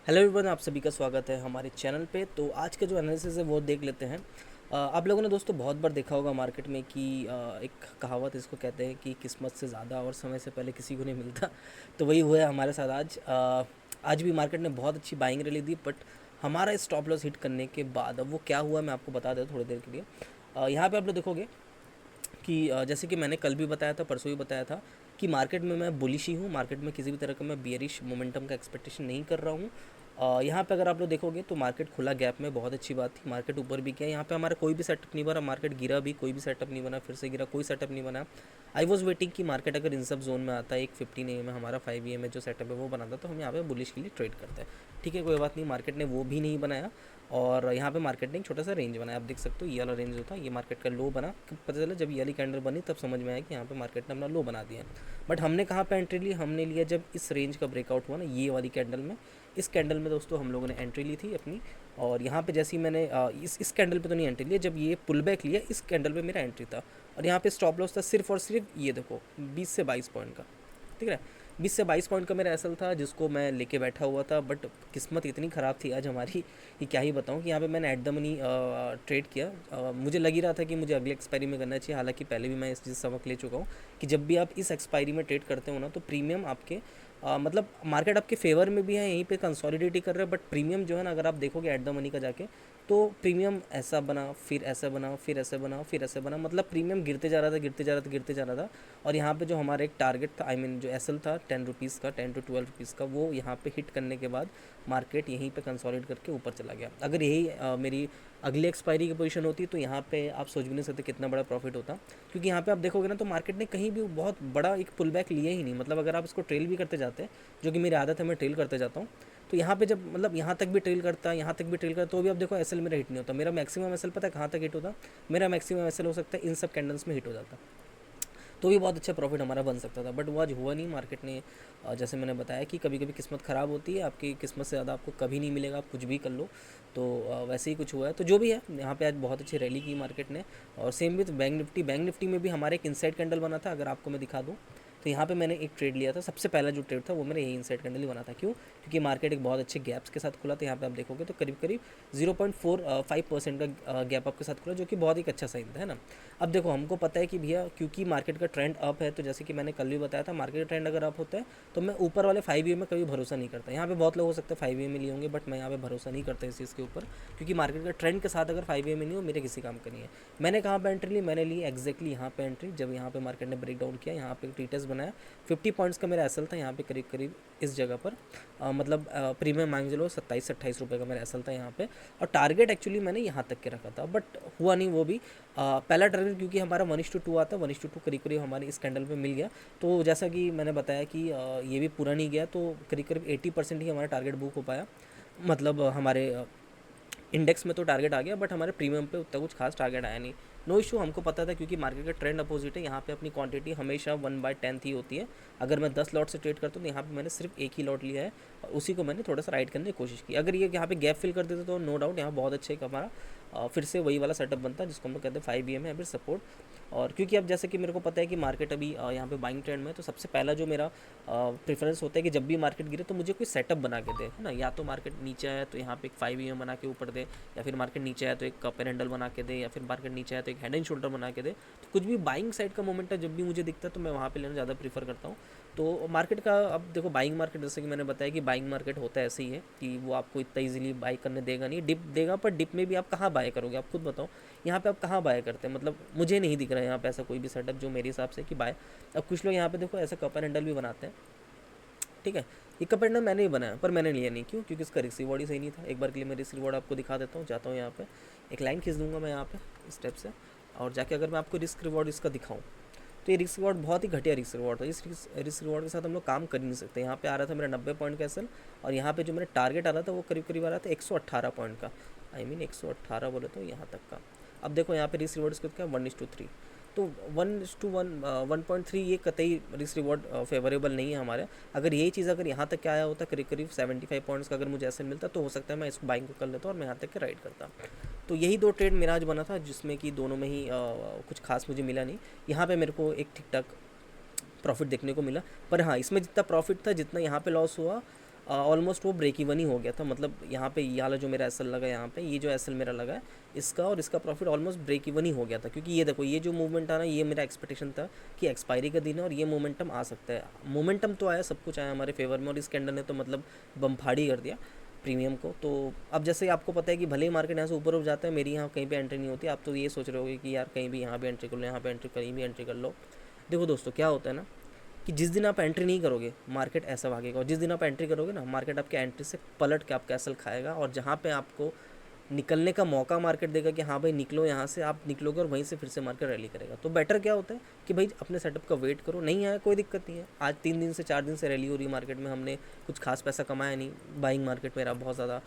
Hello everyone, आप सभी का स्वागत है हमारे चैनल पे। तो आज का जो एनालिसिस है वो देख लेते हैं। आप लोगों ने दोस्तों बहुत बार देखा होगा मार्केट में कि एक कहावत इसको कहते हैं कि किस्मत से ज़्यादा और समय से पहले किसी को नहीं मिलता। तो वही हुआ है हमारे साथ आज। आज भी मार्केट ने बहुत अच्छी बाइंग रैली दी, बट हमारा स्टॉप लॉस हिट करने के बाद अब वो क्या हुआ मैं आपको बता देता थोड़ी देर के लिए। यहाँ पे आप लोग देखोगे कि जैसे कि मैंने कल भी बताया था, परसों भी बताया था कि मार्केट में मैं बुलिश ही हूँ। मार्केट में किसी भी तरह का मैं बियरिश मोमेंटम का एक्सपेक्टेशन नहीं कर रहा हूँ। यहाँ पे अगर आप लोग देखोगे तो मार्केट खुला गैप में, बहुत अच्छी बात थी। मार्केट ऊपर भी गया, यहाँ पे हमारा कोई भी सेटअप नहीं बना। मार्केट गिरा भी, कोई भी सेटअप नहीं बना, फिर से गिरा, कोई सेटअप नहीं बना। आई वॉज वेटिंग कि मार्केट अगर इन सब जोन में आता है, एक 15 AM में हमारा 5 AM में जो सेटअप है वो बनाता, तो हम यहाँ पे बुलिश के लिए ट्रेड करते हैं। ठीक है, कोई बात नहीं, मार्केट ने वो भी नहीं बनाया। और यहाँ पे मार्केट ने एक छोटा सा रेंज बनाया, आप देख सकते हो। ये वाला रेंज जो था ये मार्केट का लो बना। पता चला जब ये वाली कैंडल बनी तब समझ में आया कि यहाँ पे मार्केट ने अपना लो बना दिया। बट हमने कहाँ पे एंट्री ली? हमने लिया जब इस रेंज का ब्रेकआउट हुआ ना, ये वाली कैंडल में। इस कैंडल में दोस्तों हम लोगों ने एंट्री ली थी अपनी। और यहाँ पे जैसे ही मैंने इस कैंडल पे तो नहीं एंट्री लिया, जब ये पुल बैक लिया इस कैंडल पे मेरा एंट्री था। और यहाँ पे स्टॉप लॉस था सिर्फ और सिर्फ ये देखो 20 से 22 पॉइंट का। ठीक है, 20 से 22 पॉइंट का मेरा एसल था जिसको मैं लेके बैठा हुआ था। बट किस्मत इतनी ख़राब थी आज हमारी कि क्या ही बताऊँ कि यहाँ पे मैंने एट द मनी ट्रेड किया। मुझे लग ही रहा था कि मुझे अगले एक्सपायरी में करना चाहिए। हालांकि पहले भी मैं इस चीज़ से सबक ले चुका हूँ कि जब भी आप इस एक्सपायरी में ट्रेड करते हो ना, तो प्रीमियम आपके मतलब मार्केट आपके फेवर में भी है, यहीं पे कंसोलिडेट ही कर रहे हैं। बट प्रीमियम जो है ना, अगर आप देखोगे एट द मनी का जाके, तो प्रीमियम ऐसा बना, फिर ऐसा बना, फिर ऐसे बना, फिर ऐसे बना। मतलब प्रीमियम गिरते जा रहा था, गिरते जा रहा था, गिरते जा रहा था। और यहाँ पे जो हमारा एक टारगेट था, आई मीन जो एसएल था 10 रुपीज़ का, 10 to 12 रुपीज़ का, वो यहाँ पे हिट करने के बाद मार्केट यहीं पे कंसोलिडेट करके ऊपर चला गया। अगर यही मेरी अगली एक्सपायरी की पोजीशन होती तो यहाँ पे आप सोच भी नहीं सकते कितना बड़ा प्रॉफिट होता। क्योंकि यहाँ पे आप देखोगे ना, तो मार्केट ने कहीं भी बहुत बड़ा एक पुल बैक लिया ही नहीं। मतलब अगर आप इसको ट्रेल भी करते जाते हैं, जो कि मेरी आदत है, मैं ट्रेल करते जाता हूँ, तो यहाँ पे जब मतलब यहाँ तक भी ट्रेल करता, यहाँ तक भी ट्रेल करता, तो भी आप देखो एसएल मेरा हिट नहीं होता। मेरा मैक्सिमम एसएल पता है कहाँ तक हिट होता? मेरा मैक्सिमम एसएल हो सकता है इन सब कैंडल्स में हिट हो जाता, तो भी बहुत अच्छा प्रॉफिट हमारा बन सकता था। बट वो आज हुआ नहीं। मार्केट ने जैसे मैंने बताया कि कभी कभी किस्मत ख़राब होती है, आपकी किस्मत से ज़्यादा आपको कभी नहीं मिलेगा, आप कुछ भी कर लो। तो वैसे ही कुछ हुआ है। तो जो भी है, यहाँ पे आज बहुत अच्छी रैली की मार्केट ने। और same with bank Nifty. Bank Nifty में भी हमारे एक इनसाइड कैंडल बना था, अगर आपको मैं दिखा दूँ तो यहाँ पे मैंने एक ट्रेड लिया था। सबसे पहला जो ट्रेड था वो मेरा यही इनसाइड कैंडल ही बना था। क्यों? क्योंकि मार्केट एक बहुत अच्छे गैप्स के साथ खुला था। यहाँ पे आप देखोगे तो करीब करीब 0.45% का गैप आपके साथ खुला, जो कि बहुत ही अच्छा साइन था, है ना। अब देखो, हमको पता है कि भैया क्योंकि मार्केट का ट्रेंड अप है, तो जैसे कि मैंने कल भी बताया था, मार्केट का ट्रेंड अगर अप होता है तो मैं ऊपर वाले 5 AM में कभी भरोसा नहीं करता। यहाँ पे बहुत लोग हो सकते हैं 5 AM में लिए होंगे, बट मैं यहाँ पे भरोसा नहीं करता इस चीज़ के ऊपर। क्योंकि मार्केट का ट्रेंड के साथ अगर 5 AM में नहीं हो, मेरे किसी काम का नहीं है। मैंने कहाँ पे एंट्री ली? मैंने ली एग्जैक्टली यहाँ पे एंट्री, जब यहाँ पे मार्केट ने ब्रेक डाउन किया, यहाँ पे रीटेस्ट बनाया। 50 पॉइंट्स का मेरा एसल था यहाँ पे करीब करीब इस जगह पर। मतलब प्रीमियम मान लो 27 से 28 रुपये का मेरा एसल था यहाँ पे। और टारगेट एक्चुअली मैंने यहाँ तक के रखा था, बट हुआ नहीं वो भी। पहला टारगेट क्योंकि हमारा 1:2 आता, 1:2 करीब करीब हमारे इस कैंडल पे मिल गया। तो जैसा कि मैंने बताया कि ये भी पूरा नहीं गया, तो करीब करीब 80% ही हमारा टारगेट बुक हो पाया। मतलब हमारे इंडेक्स में तो टारगेट आ गया, बट हमारे प्रीमियम पे उतना कुछ खास टारगेट आया नहीं। नो इशू, हमको पता था क्योंकि मार्केट का ट्रेंड अपोजिट है। यहाँ पे अपनी क्वांटिटी हमेशा 1/10 ही होती है। अगर मैं 10 लॉट से ट्रेड करता हूँ तो यहाँ पे मैंने सिर्फ एक ही लॉट लिया है, और उसी को मैंने थोड़ा सा राइड करने की कोशिश की। अगर ये यहाँ पे गैप फिल कर देते तो नो डाउट यहाँ बहुत अच्छा एक हमारा फिर से वही वाला सेटअप बनता है जिसको हम लोग कहते हैं 5 AM है, फिर सपोर्ट। और क्योंकि अब जैसे कि मेरे को पता है कि मार्केट अभी यहाँ पे बाइंग ट्रेंड में है, तो सबसे पहला जो मेरा प्रेफरेंस होता है कि जब भी मार्केट गिरे तो मुझे कोई सेटअप बना के दे, है ना। या तो मार्केट नीचे आए तो यहाँ पे एक 5 AM बना के ऊपर दे, या फिर मार्केट नीचे आए तो एक कप एंड हैंडल बना के दे, या फिर मार्केट नीचे आए तो एक हेड एंड शोल्डर बना के दे। तो कुछ भी बाइंग साइड का मोमेंट है जब भी मुझे दिखता है तो मैं वहाँ पे लेना ज़्यादा प्रीफर करता हूँ। तो मार्केट का अब देखो, बाइंग मार्केट जैसे कि मैंने बताया कि बाइंग मार्केट होता है ऐसे ही है कि वो आपको इतना इजीली बाई करने देगा नहीं। डिप देगा, पर डिप में भी आप कहाँ बाय करोगे? आप खुद बताओ, यहाँ पे आप कहाँ बाय करते हैं? मतलब मुझे नहीं दिख रहा है यहाँ पे ऐसा कोई भी सेटअप जो मेरे हिसाब से कि बाय। अब कुछ लोग यहाँ पे देखो ऐसा कप एंड हैंडल भी बनाते हैं, ठीक है। ये कप एंड हैंडल मैंने ही बनाया, पर मैंने लिया नहीं। क्यों? क्योंकि इसका रिस्क रिवॉर्ड ही सही नहीं था। एक बार के लिए मैं रिस्क रिवॉर्ड आपको दिखा देता हूँ। जाता हूँ यहाँ पे, एक लाइन खींच दूंगा मैं यहाँ पे स्टेप से, और जाके अगर मैं आपको रिस्क रिवॉर्ड इसका दिखाऊँ, तो ये रिस्क रिवॉर्ड बहुत ही घटिया रिस्क रिवॉर्ड था। इस रिस्क रिवॉर्ड के साथ हम लोग काम कर ही नहीं सकते। यहाँ पे आ रहा था मेरा 90 पॉइंट का एसल, और यहाँ पे जो मेरा टारगेट आ रहा था वो करीब करीब आ रहा था 118 पॉइंट का। आई मीन 118 बोले तो यहाँ तक का। अब देखो यहाँ पे रिस्क रिवॉर्ड इसको क्या 1:3, तो 1:1 1.3 ये कतई रिस्क रिवॉर्ड फेवरेबल नहीं है हमारे। अगर यही चीज़ अगर यहाँ तक क्या आया होता करीब करीब 75 पॉइंट्स का, अगर मुझे ऐसे मिलता तो हो सकता है मैं इसको बाइंग को कर लेता और मैं यहाँ तक के राइड करता। तो यही दो ट्रेड मेरा आज बना था, जिसमें कि दोनों में ही कुछ खास मुझे मिला नहीं। यहाँ पे मेरे को एक ठीक ठाक प्रॉफिट देखने को मिला। पर हाँ, इसमें जितना प्रॉफिट था जितना यहाँ पे लॉस हुआ, ऑलमोस्ट वो ब्रेक इवन ही हो गया था। मतलब यहाँ पे ये वाला जो मेरा एसएल लगा, यहाँ पे ये जो एसएल मेरा लगा है, इसका और इसका प्रॉफिट ऑलमोस्ट ब्रेक इवन ही हो गया था। क्योंकि ये देखो, ये जो मूवमेंट आना, ये मेरा एक्सपेक्टेशन था कि एक्सपायरी का दिन है और ये मोमेंटम आ सकता है। मोमेंटम तो आया, सब कुछ आया हमारे फेवर में, और इस कैंडल ने तो मतलब बमफाड़ी कर दिया प्रीमियम को। तो अब जैसे आपको पता है कि भले ही मार्केट यहाँ से ऊपर उठ जाता है, मेरी यहाँ कहीं पे एंट्री नहीं होती। आप तो ये सोच रहे होगे कि यार कहीं भी यहाँ पे एंट्री कर लो, यहाँ पे एंट्री, कहीं भी एंट्री कर लो। देखो दोस्तों, क्या होता है ना कि जिस दिन आप एंट्री नहीं करोगे, मार्केट ऐसा भागेगा, और जिस दिन आप एंट्री करोगे ना, मार्केट आपके एंट्री से पलट के आपका एसल खाएगा, और जहाँ पे आपको निकलने का मौका मार्केट देगा कि हाँ भाई निकलो यहाँ से, आप निकलोगे और वहीं से फिर से मार्केट रैली करेगा। तो बेटर क्या होता है कि भाई अपने सेटअप का वेट करो, नहीं आया कोई दिक्कत नहीं है। आज 3 दिन से 4 दिन से रैली हो रही है मार्केट में, हमने कुछ खास पैसा कमाया नहीं। बाइंग मार्केट मेरा बहुत ज़्यादा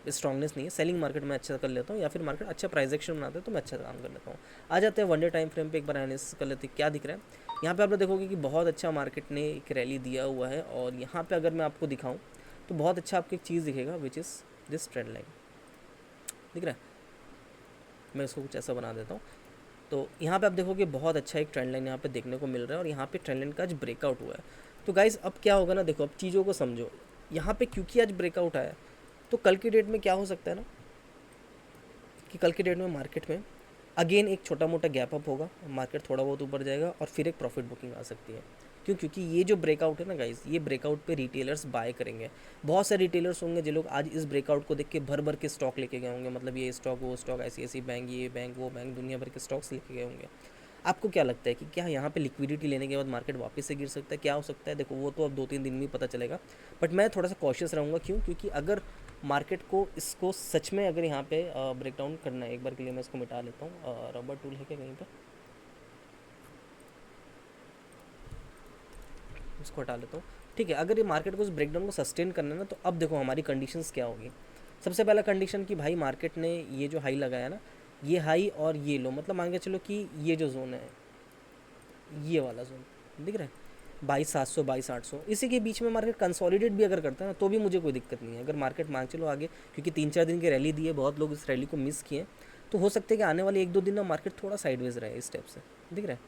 स्ट्रॉन्गनेस नहीं है। सेलिंग मार्केट में अच्छा कर लेता हूँ, या फिर मार्केट अच्छा प्राइस एक्शन बनाता है तो मैं अच्छा काम कर लेता हूँ। आ जाते हैं वनडे टाइम फ्रेम पे, एक बार एनालिसिस कर लेते हैं क्या दिख रहा है। यहाँ पे आप लोग देखोगे कि बहुत अच्छा मार्केट ने एक रैली दिया हुआ है, और यहाँ पे अगर मैं आपको दिखाऊँ तो बहुत अच्छा आपको एक चीज़ दिखेगा, which is this trend line. दिख रहा है? मैं इसको कुछ ऐसा बना देता हूँ। तो यहाँ पे आप देखोगे बहुत अच्छा एक ट्रेंड लाइन यहाँ पे देखने को मिल रहा है, और यहाँ पे ट्रेंड लाइन का आज ब्रेकआउट हुआ है। तो गाइस अब क्या होगा ना, देखो अब चीज़ों को समझो। यहाँ पे क्योंकि आज ब्रेकआउट आया, तो कल की डेट में क्या हो सकता है ना कि कल की डेट में मार्केट में अगेन एक छोटा मोटा गैप अप होगा, मार्केट थोड़ा बहुत ऊपर जाएगा, और फिर एक प्रॉफिट बुकिंग आ सकती है। क्यों? क्योंकि ये जो ब्रेकआउट है ना गाइस, ये ब्रेकआउट पे रिटेलर्स बाय करेंगे। बहुत सारे रिटेलर्स होंगे जो लोग आज इस ब्रेकआउट को देख के भर भर के स्टॉक लेके गए होंगे। मतलब ये स्टॉक, वो स्टॉक, ऐसी ऐसी बैंक, ये बैंक, वो बैंक, दुनिया भर के स्टॉक्स लेके गए होंगे। आपको क्या लगता है कि क्या यहाँ पे लिक्विडिटी लेने के बाद मार्केट वापस से गिर सकता है? क्या हो सकता है? देखो वो तो अब 2-3 दिन में पता चलेगा, बट मैं थोड़ा सा कॉशियस रहूँगा। क्यों? क्योंकि अगर मार्केट को इसको सच में अगर यहाँ पे ब्रेकडाउन करना है, एक बार के लिए मैं इसको मिटा लेता हूँ। रबर टूल है क्या कहीं पर? इसको हटा लेता हूँ। ठीक है, अगर ये मार्केट को इस ब्रेकडाउन को सस्टेन करना है ना, तो अब देखो हमारी कंडीशंस क्या होगी। सबसे पहला कंडीशन कि भाई मार्केट ने ये जो हाई लगाया ना, ये हाई और ये लो, मतलब मान के चलो कि ये जो जोन है, ये वाला जोन दिख रहा है 22,700 22,800, इसी के बीच में मार्केट कंसोलिडेट भी अगर करता है ना, तो भी मुझे कोई दिक्कत नहीं है। अगर मार्केट मान चलो आगे, क्योंकि 3-4 दिन की रैली दी है, बहुत लोग इस रैली को मिस किए, तो हो सकता है कि आने वाले 1-2 दिन में मार्केट थोड़ा साइडवेज रहे इस स्टेप से। दिख रहा है?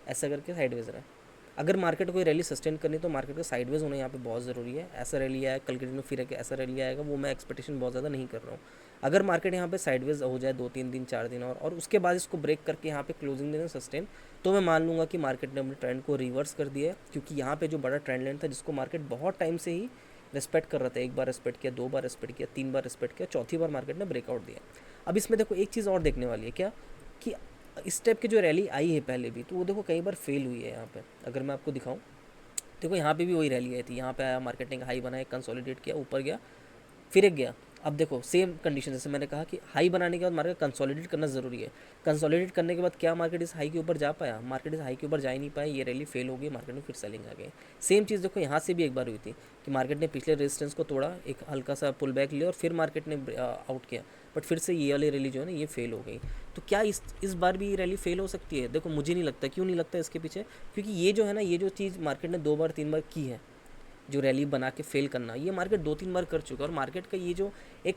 ऐसा करके साइडवेज रहा है। अगर मार्केट को रैली सस्टेन करनी तो मार्केट का साइडवेज होना यहाँ पे बहुत ज़रूरी है। ऐसा रैली आया कल के दिन में, फिर ऐसा रैली आएगा, वो मैं एक्सपेक्टेशन बहुत ज़्यादा नहीं कर रहा हूँ। अगर मार्केट यहाँ पे साइडवेज हो जाए 2-3 दिन 4 दिन और उसके बाद इसको ब्रेक करके यहाँ पे क्लोजिंग देना सस्टेन, तो मैं मान लूँगा कि मार्केट ने अपने ट्रेंड को रिवर्स कर दिया है। क्योंकि यहाँ पे जो बड़ा ट्रेंड लाइन था, जिसको मार्केट बहुत टाइम से ही रिस्पेक्ट कर रहा था, एक बार रिस्पेक्ट किया, 2 बार रिस्पेक्ट किया, 3 बार रिस्पेक्ट किया, चौथी बार मार्केट ने ब्रेकआउट दिया। अब इसमें देखो एक चीज़ और देखने वाली है, क्या कि इस टाइप की जो रैली आई है पहले भी, तो वो देखो कई बार फेल हुई है यहाँ पे। अगर मैं आपको दिखाऊं, देखो यहाँ पे भी वही रैली आई थी। यहाँ पे आया, मार्केटिंग हाई बनाया, कंसोलिडेट किया, ऊपर गया, फिर एक गया। अब देखो सेम कंडीशन, जैसे मैंने कहा कि हाई बनाने के बाद मार्केट कंसोलिडेट करना ज़रूरी है। कंसोलिडेट करने के बाद क्या मार्केट इस हाई के ऊपर जा पाया? मार्केट इस हाई के ऊपर जा ही नहीं पाया, ये रैली फेल हो गई, मार्केट में फिर सेलिंग आ गई। सेम चीज़ देखो यहाँ से भी एक बार हुई थी कि मार्केट ने पिछले रेजिस्टेंस को तोड़ा, एक हल्का सा पुल बैक लिया, और फिर मार्केट ने आउट किया, बट फिर से ये वाली रैली जो है ना, ये फेल हो गई। तो क्या इस बार भी ये रैली फेल हो सकती है? देखो मुझे नहीं लगता। क्यों नहीं लगता इसके पीछे? क्योंकि ये जो है ना, ये जो चीज़ मार्केट ने 2 बार 3 बार की है, जो रैली बना के फेल करना, ये मार्केट 2-3 बार कर चुका है। और मार्केट का ये जो एक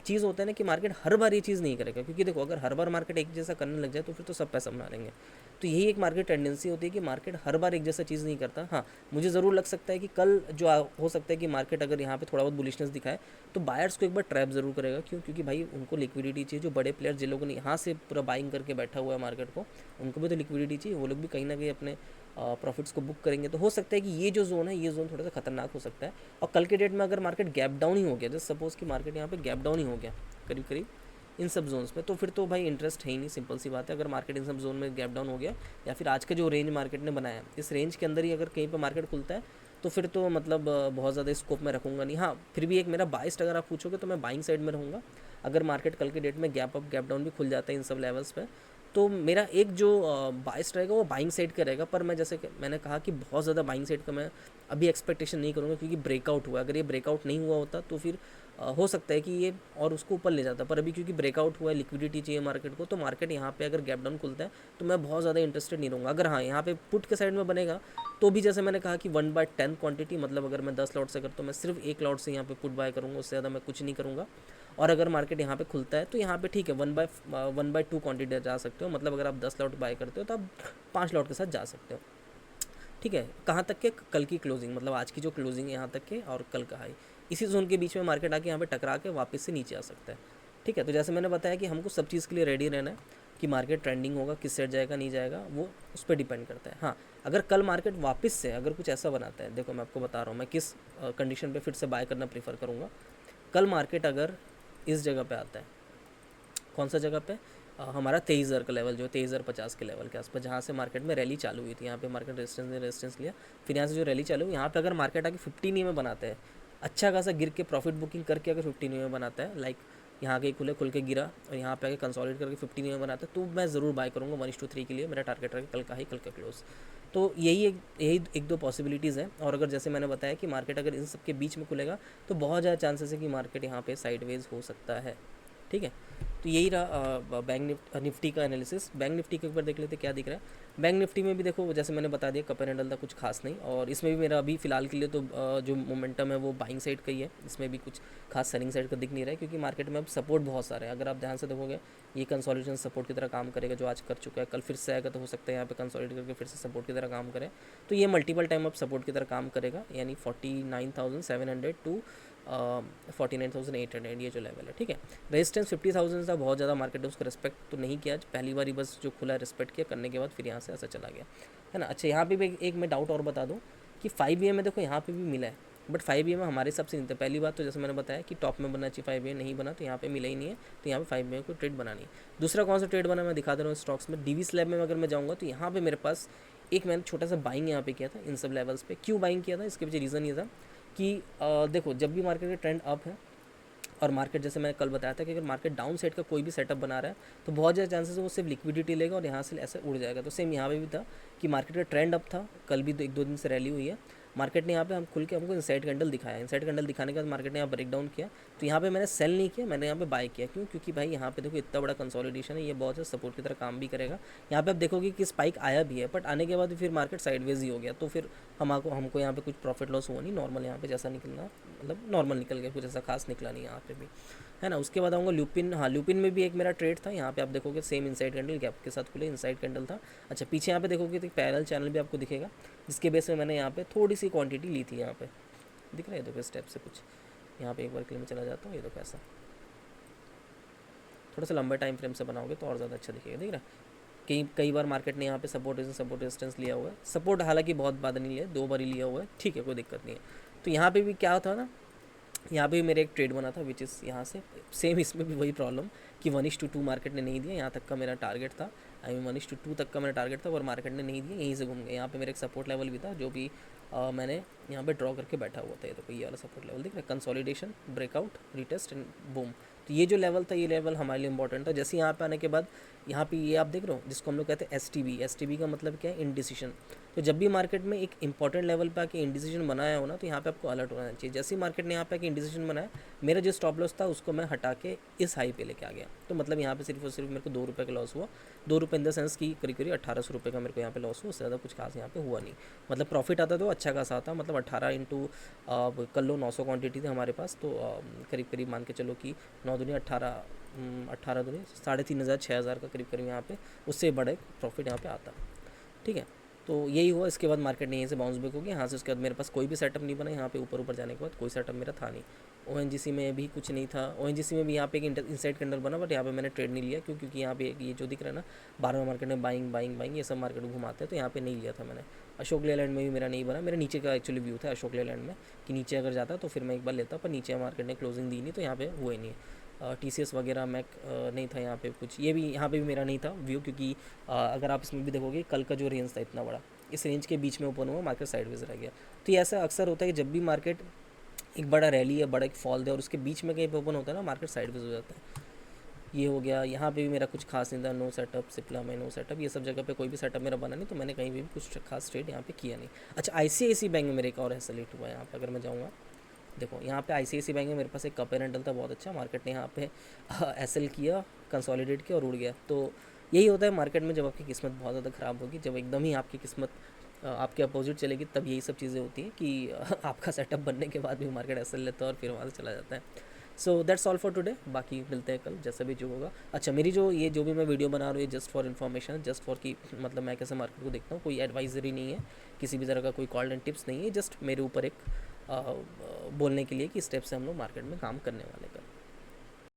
चीज़ होता है ना कि मार्केट हर बार ये चीज़ नहीं करेगा। क्योंकि देखो अगर हर बार मार्केट एक जैसा करने लग जाए तो फिर तो सब पैसा बना लेंगे। तो यही एक मार्केट टेंडेंसी होती है कि मार्केट हर बार एक जैसा चीज़ नहीं करता। हाँ, मुझे ज़रूर लग सकता है कि कल जो हो सकता है कि मार्केट अगर यहाँ पे थोड़ा बहुत बुलिशनेस दिखाए, तो बायर्स को एक बार ट्रैप ज़रूर करेगा। क्यों? क्योंकि भाई उनको लिक्विडिटी चाहिए। जो बड़े प्लेयर, जिन लोगों ने यहाँ से पूरा बाइंग करके बैठा हुआ है मार्केट को, उनको भी तो लिक्विडिटी चाहिए। वो लोग भी कहीं ना कहीं अपने प्रॉफिट्स को बुक करेंगे। तो हो सकता है कि ये जो जोन है, ये जोन थोड़ा सा खतरनाक हो सकता है। और कल के डेट में अगर मार्केट गैप डाउन ही हो गया, जैसे सपोज़ कि मार्केट यहाँ पे गैप डाउन ही हो गया करीब करीब इन सब जोन्स में, तो फिर तो भाई इंटरेस्ट है ही नहीं। सिंपल सी बात है। अगर मार्केट इन सब जोन में गैप डाउन हो गया, या फिर आज का जो रेंज मार्केट ने बनाया, इस रेंज के अंदर ही अगर कहीं पर मार्केट खुलता है, तो फिर तो मतलब बहुत ज़्यादा स्कोप में रखूँगा नहीं। हाँ, फिर भी एक मेरा बाइस्ट अगर आप पूछोगे तो मैं बाइंग साइड में रहूँगा। अगर मार्केट कल के डेट में गैप अप गैप डाउन भी खुल जाता है इन सब लेवल्स पे, तो मेरा एक जो बाइस रहेगा वो बाइंग साइड का रहेगा। पर मैं जैसे मैंने कहा कि बहुत ज़्यादा बाइंग साइड का मैं अभी एक्सपेक्टेशन नहीं करूँगा, क्योंकि ब्रेकआउट हुआ। अगर ये ब्रेकआउट नहीं हुआ होता तो फिर हो सकता है कि ये और उसको ऊपर ले जाता। पर अभी क्योंकि ब्रेकआउट हुआ है, लिक्विडिटी चाहिए मार्केट को, तो मार्केट यहाँ पे अगर गैप डाउन खुलता है तो मैं बहुत ज़्यादा इंटरेस्टेड नहीं रहूँगा। अगर हाँ यहाँ पे पुट के साइड में बनेगा, तो भी जैसे मैंने कहा कि 1/10 क्वांटिटी, मतलब अगर मैं 10 लॉट से करता हूँ, मैं सिर्फ 1 लॉट से यहाँ पे पुट बाय करूँगा, उससे ज़्यादा मैं कुछ नहीं करूँगा। और अगर मार्केट यहाँ पे खुलता है तो यहाँ पे ठीक है, 1/2 क्वांटिटी जा सकते हो। मतलब अगर आप 10 लॉट बाय करते हो तो आप 5 लॉट के साथ जा सकते हो। ठीक है, कहाँ तक के, कल की क्लोजिंग, मतलब आज की जो क्लोजिंग है यहाँ तक के, और कल का हाई, इसी जोन के बीच में मार्केट आके यहाँ पे टकरा के वापस से नीचे आ सकता है। ठीक है, तो जैसे मैंने बताया कि हमको सब चीज़ के लिए रेडी रहना है कि मार्केट ट्रेंडिंग होगा, किस साइड जाएगा नहीं जाएगा वो उस पर डिपेंड करता है। हाँ, अगर कल मार्केट वापस से अगर कुछ ऐसा बनाता है, देखो मैं आपको बता रहा हूँ मैं किस कंडीशन पे फिर से बाय करना प्रीफर करूँगा। कल मार्केट अगर इस जगह पे आता है, कौन सा जगह पे, हमारा 23,000 का लेवल, जो 23,050 के लेवल के आसपास, जहाँ से मार्केट में रैली चालू हुई थी, यहाँ पे मार्केट रेजिस्टेंस लिया, फिर यहाँ से जो रैली चालू हुई, यहाँ पे अगर मार्केट आके 15 में बनाता है, अच्छा खासा गिर के प्रॉफिट बुकिंग करके अगर 15 में बनाता है, लाइक यहाँ के खुल के गिरा और यहाँ पे आके कंसोलिडेट करके 15 में बनाता है, तो मैं ज़रूर बाय करूँगा 1:3 के लिए। मेरा टारगेट रहेगा कल का ही, कल का क्लोज। तो यही एक दो पॉसिबिलिटीज़ हैं। और अगर जैसे मैंने बताया कि मार्केट अगर इन सब के बीच में खुलेगा तो बहुत ज़्यादा चांसेस है कि मार्केट यहाँ पे साइडवेज हो सकता है। ठीक है, तो यही रहा बैंक निफ्टी का एनालिसिस। बैंक निफ्टी के ऊपर देख लेते क्या दिख रहा है। बैंक निफ्टी में भी देखो, जैसे मैंने बता दिया, कप एंड हैंडल था, कुछ खास नहीं। और इसमें भी मेरा अभी फ़िलहाल के लिए तो जो मोमेंटम है वो बाइंग साइड का ही है, इसमें भी कुछ खास सेलिंग साइड का दिख नहीं रहा है, क्योंकि मार्केट में अब सपोर्ट बहुत सारे हैं। अगर आप ध्यान से देखोगे, ये कंसोलिडेशन सपोर्ट की तरह काम करेगा, जो आज कर चुका है, कल फिर से आएगा तो हो सकता है यहाँ पे कंसोलिडेट करके फिर से सपोर्ट की तरह काम करे। तो ये मल्टीपल टाइम अब सपोर्ट की तरह काम करेगा, यानी 49,700 टू 49,800 ये जो लेवल है। ठीक है, रेजिस्टेंस 50,000 था, बहुत ज़्यादा मार्केट ने उसको रिस्पेक्ट तो नहीं किया, पहली बारी बस जो खुला रिस्पेक्ट किया, करने के बाद फिर यहाँ से ऐसा चला गया, है ना। अच्छा, यहाँ पे भी एक मैं डाउट और बता दूँ कि 5 में देखो यहाँ पे भी मिला है, बट 5 में हमारे हिसाब से नहीं था। पहली बात तो जैसे मैंने बताया कि टॉप में बनना चाहिए, 5 नहीं बना तो यहाँ पे मिला ही नहीं है, तो यहाँ पे 5 को ट्रेड बना नहीं। दूसरा कौन सा ट्रेड बना मैं दिखा दे रहा हूँ स्टॉक्स में। डीवी स्लैब में अगर मैं जाऊँगा तो यहाँ पे मेरे पास एक मैंने छोटा सा बाइंग यहाँ पे किया था इन सब लेवल्स पे। क्यों बाइंग किया था, इसके पीछे रीज़न ये था कि देखो, जब भी मार्केट का ट्रेंड अप है और मार्केट, जैसे मैंने कल बताया था कि अगर मार्केट डाउन साइड का कोई भी सेटअप बना रहा है तो बहुत ज़्यादा चांसेस है वो सिर्फ लिक्विडिटी लेगा और यहाँ से ऐसे उड़ जाएगा। तो सेम यहाँ पे भी था कि मार्केट का ट्रेंड अप था, कल भी 1-2 दिन से रैली हुई है, मार्केट ने यहाँ पे हम खुल के हमको इनसाइड कैंडल दिखाया। इनसाइड कैंडल दिखाने के बाद मार्केट ने यहाँ ब्रेक डाउन किया, तो यहाँ पे मैंने सेल नहीं किया, मैंने यहाँ पे बाय किया। क्यों? क्योंकि भाई यहाँ पे देखो इतना बड़ा कंसोलिडेशन है, ये बहुत ज़्यादा सपोर्ट की तरह काम भी करेगा। यहाँ पे आप देखोगे कि स्पाइक आया भी है, बट आने के बाद फिर मार्केट साइडवेज ही हो गया, तो फिर हमको यहाँ पे कुछ प्रॉफिट लॉस हुआ नहीं, नॉर्मल यहाँ पे जैसा निकलना, मतलब नॉर्मल निकल गया, कुछ ऐसा खास निकला नहीं यहाँ पे भी, है ना। उसके बाद आऊँगा ल्यूपिन। हाँ, ल्यूपिन में भी एक मेरा ट्रेड था, यहाँ पे आप देखोगे सेम इनसाइड कैंडल गैप के साथ खुले, इनसाइड कैंडल था। अच्छा, पीछे यहाँ पे देखोगे तो एक पैरेलल चैनल भी आपको दिखेगा, जिसके बेस में मैंने यहाँ पे थोड़ी सी क्वांटिटी ली थी। यहाँ पे दिख रहा है, देखो स्टेप से कुछ यहाँ पे एक बार के लिए मैं चला जाता हूँ, ये देखो ऐसा थोड़ा सा लंबे टाइम फ्रेम से बनाओगे तो और ज़्यादा अच्छा दिखेगा। दिख रहा है, कई बार मार्केट ने यहाँ पे सपोर्ट रेजिस्टेंस लिया हुआ है। सपोर्ट हालांकि बहुत बार नहीं लिया, 2 बार ही लिया हुआ है, ठीक है, कोई दिक्कत नहीं है। तो यहाँ पे भी क्या था ना, यहाँ पे भी मेरे एक ट्रेड बना था, विच इज़ यहाँ से सेम, इसमें भी वही प्रॉब्लम कि 1:2 मार्केट ने नहीं दिया, यहाँ तक का मेरा टारगेट था, आई मीन 1:2 तक का मेरा टारगेट था, और मार्केट ने नहीं दिया, यहीं से घूम गया। यहाँ पे मेरा एक सपोर्ट लेवल भी था, जो भी मैंने यहाँ पे ड्रॉ करके बैठा हुआ था। ये तो ये वाला सपोर्ट लेवल दिख रहा है, consolidation, breakout, retest and boom. तो ये जो लेवल था, ये लेवल हमारे लिए इंपॉर्टेंट था। जैसे यहाँ पे आने के बाद यहाँ पे ये आप देख रहे हो, जिसको हम लोग कहते हैं एस टी बी का मतलब क्या है, इनडिसीजन। तो जब भी मार्केट में एक इंपॉर्टेंट लेवल पे आके इंडिसीजन बनाया हो ना, तो यहाँ पे आपको अलर्ट होना चाहिए। जैसे ही मार्केट ने यहाँ पे आके इंडिसीजन बनाया, मेरा जो स्टॉप लॉस था उसको मैं हटा के इस हाई पे लेके आ गया। तो मतलब यहाँ पे सिर्फ और सिर्फ मेरे को 2 रुपये का लॉस हुआ। 2 रुपये इन द सेंस की करीब 1800 रुपये का मेरे को यहाँ पे लॉस हुआ, उससे ज़्यादा कुछ खास यहाँ पे हुआ नहीं। मतलब प्रॉफिट आता तो अच्छा खासा आता, मतलब 18 इंटू कल लो 900 क्वान्टिटी थी हमारे पास, तो करीब करीब मान के चलो कि 9 दूनी 18 दूनी 3,500 6,000 का करीब यहाँ पे, उससे बड़े प्रॉफिट यहाँ पे आता। ठीक है, तो यही हुआ। इसके बाद मार्केट ने यहीं से बाउंस बैक हो गया। यहाँ से उसके बाद मेरे पास कोई भी सेटअप नहीं बना, यहाँ पे ऊपर जाने के बाद कोई सेटअप मेरा था नहीं। ONGC में भी कुछ नहीं था। ONGC में भी यहाँ पे एक इनसाइड कैंडल बना, बट यहाँ पे मैंने ट्रेड नहीं लिया। क्योंकि यहाँ पे ये जो दिख रहा है ना, 12वें मार्केट में बाइंग ये सब मार्केट घुमाते हैं, तो यहाँ पे नहीं लिया था मैंने। अशोक लेलैंड में भी मेरा नहीं बना, मेरा नीचे का एक्चुअली व्यू था अशोक लेलैंड में कि नीचे अगर जाता तो फिर मैं एक बार लेता, पर नीचे मार्केट ने क्लोजिंग दी नहीं, तो यहाँ पे हुए नहीं। TCS वगैरह मैक नहीं था यहाँ पे कुछ, ये भी यहाँ पे भी मेरा नहीं था व्यू। क्योंकि अगर आप इसमें भी देखोगे, कल का जो रेंज था इतना बड़ा, इस रेंज के बीच में ओपन हुआ, मार्केट साइडवेज रह गया। तो ये ऐसा अक्सर होता है कि जब भी मार्केट एक बड़ा रैली है, बड़ा एक फॉल दे और उसके बीच में कहीं पे ओपन होता है ना, मार्केट साइडवेज हो जाता है। ये हो गया। यहाँ पे भी मेरा कुछ खास नहीं था, नो सेटअप, सिप्ला में नो सेटअप, ये सब जगह पे कोई भी सेटअप मेरा बना नहीं, तो मैंने कहीं भी कुछ खास ट्रेड यहाँ पे किया नहीं। अच्छा, ICICI बैंक में मेरे एक और एसलेट हुआ है यहाँ पे, अगर मैं जाऊँगा, देखो यहाँ पे ICICI बैंक में मेरे पास एक कप एंड हैंडल था बहुत अच्छा, मार्केट ने यहाँ पे SL किया, कंसोलिडेट किया और उड़ गया। तो यही होता है मार्केट में, जब आपकी किस्मत बहुत ज़्यादा ख़राब होगी, जब एकदम ही आपकी किस्मत आपके अपोजिट चलेगी, तब यही सब चीज़ें होती हैं कि आपका सेटअप बनने के बाद भी मार्केट SL लेता है और फिर वहाँ से चला जाता है। So that's all for today, बाकी मिलते हैं कल जैसा भी जो होगा। अच्छा, मेरी जो भी मैं वीडियो बना रहा हूँ ये just for information, just for कि मतलब मैं कैसे मार्केट को देखता हूँ, कोई एडवाइजरी नहीं है, किसी भी तरह का कोई कॉल एंड टिप्स नहीं है, जस्ट मेरे ऊपर एक बोलने के लिए कि स्टेप से हम लोग मार्केट में काम करने वाले कल।